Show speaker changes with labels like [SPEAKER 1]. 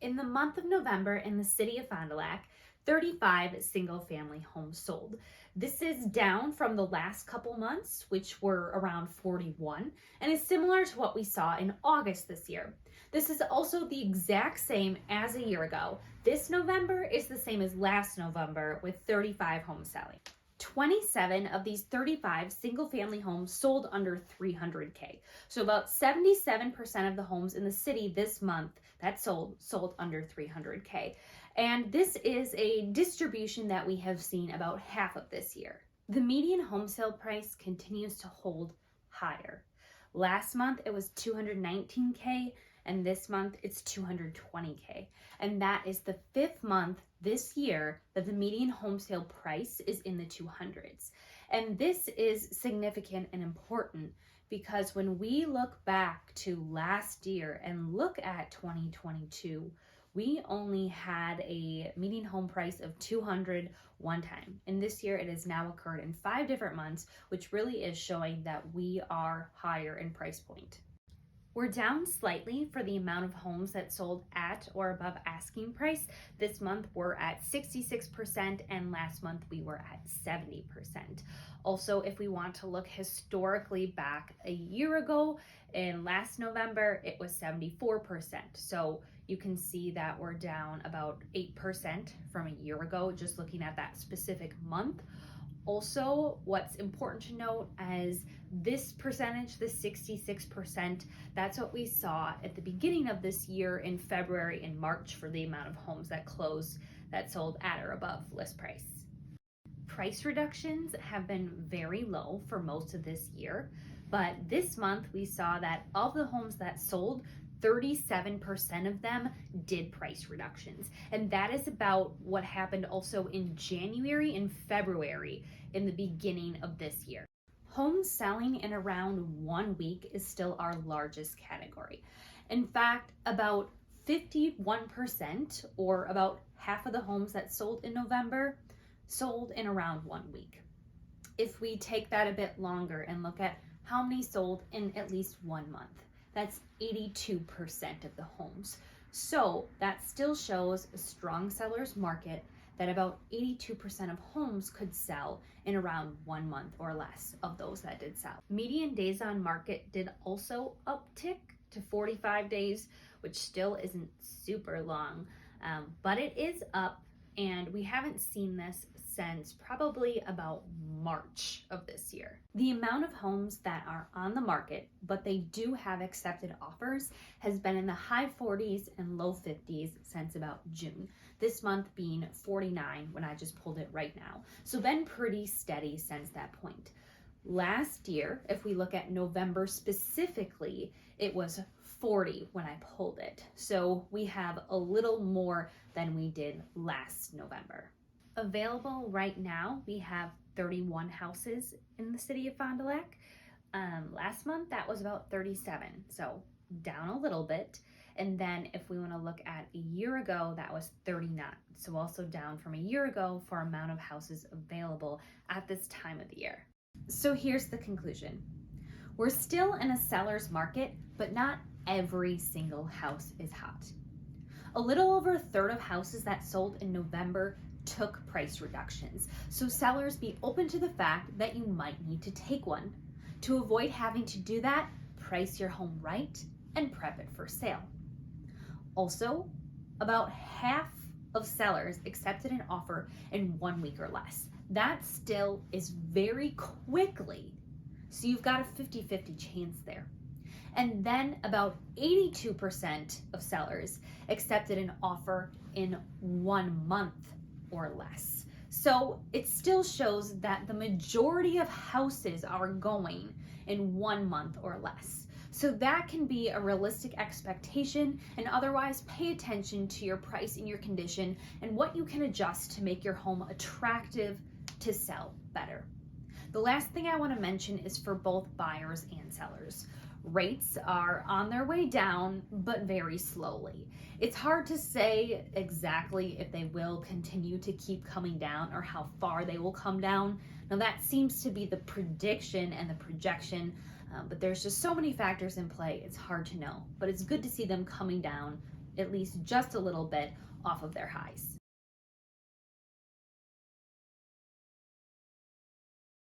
[SPEAKER 1] In the month of November in the city of Fond du Lac, 35 single-family homes sold. This is down from the last couple months, which were around 41, and is similar to what we saw in August this year. This is also the exact same as a year ago. This November is the same as last November with 35 homes selling. 27 of these 35 single-family homes sold under 300K. So about 77% of the homes in the city this month that sold under 300K. And this is a distribution that we have seen about half of this year. The median home sale price continues to hold higher. Last month it was 219K, and this month it's 220K. And that is the fifth month this year that the median home sale price is in the 200s. And this is significant and important because when we look back to last year and look at 2022, we only had a median home price of 200 one time. And this year it has now occurred in 5 different months, which really is showing that we are higher in price point. We're down slightly for the amount of homes that sold at or above asking price. This month we're at 66% and last month we were at 70%. Also, if we want to look historically back a year ago, in last November it was 74%. So you can see that we're down about 8% from a year ago, just looking at that specific month. Also, what's important to note is this percentage, the 66%, that's what we saw at the beginning of this year in February and March for the amount of homes that closed that sold at or above list price. Price reductions have been very low for most of this year, but this month we saw that of the homes that sold, 37% of them did price reductions. And that is about what happened also in January and February in the beginning of this year. Homes selling in around 1 week is still our largest category. In fact, about 51%, or about half of the homes that sold in November, sold in around 1 week. If we take that a bit longer and look at how many sold in at least 1 month, that's 82% of the homes. So that still shows a strong seller's market, that about 82% of homes could sell in around 1 month or less of those that did sell. Median days on market did also uptick to 45 days, which still isn't super long, but it is up, and we haven't seen this since probably about March of this year. The amount of homes that are on the market, but they do have accepted offers, has been in the high 40s and low 50s since about June. This month being 49 when I just pulled it right now. So been pretty steady since that point. Last year, if we look at November specifically, it was 40 when I pulled it. So we have a little more than we did last November. Available right now, we have 31 houses in the city of Fond du Lac. Last month, that was about 37, so down a little bit. And then if we want to look at a year ago, that was 39. So also down from a year ago for amount of houses available at this time of the year. So here's the conclusion. We're still in a seller's market, but not every single house is hot. A little over a third of houses that sold in November took price reductions. So sellers, be open to the fact that you might need to take one. To avoid having to do that, price your home right and prep it for sale. Also, about half of sellers accepted an offer in 1 week or less. That still is very quickly. So you've got a 50-50 chance there. And then about 82% of sellers accepted an offer in 1 month or less. So it still shows that the majority of houses are going in 1 month or less. So that can be a realistic expectation, and otherwise pay attention to your price and your condition and what you can adjust to make your home attractive to sell better. The last thing I want to mention is for both buyers and sellers. Rates are on their way down, but very slowly. It's hard to say exactly if they will continue to keep coming down or how far they will come down. Now that seems to be the prediction and the projection, but there's just so many factors in play, it's hard to know. But it's good to see them coming down at least just a little bit off of their highs.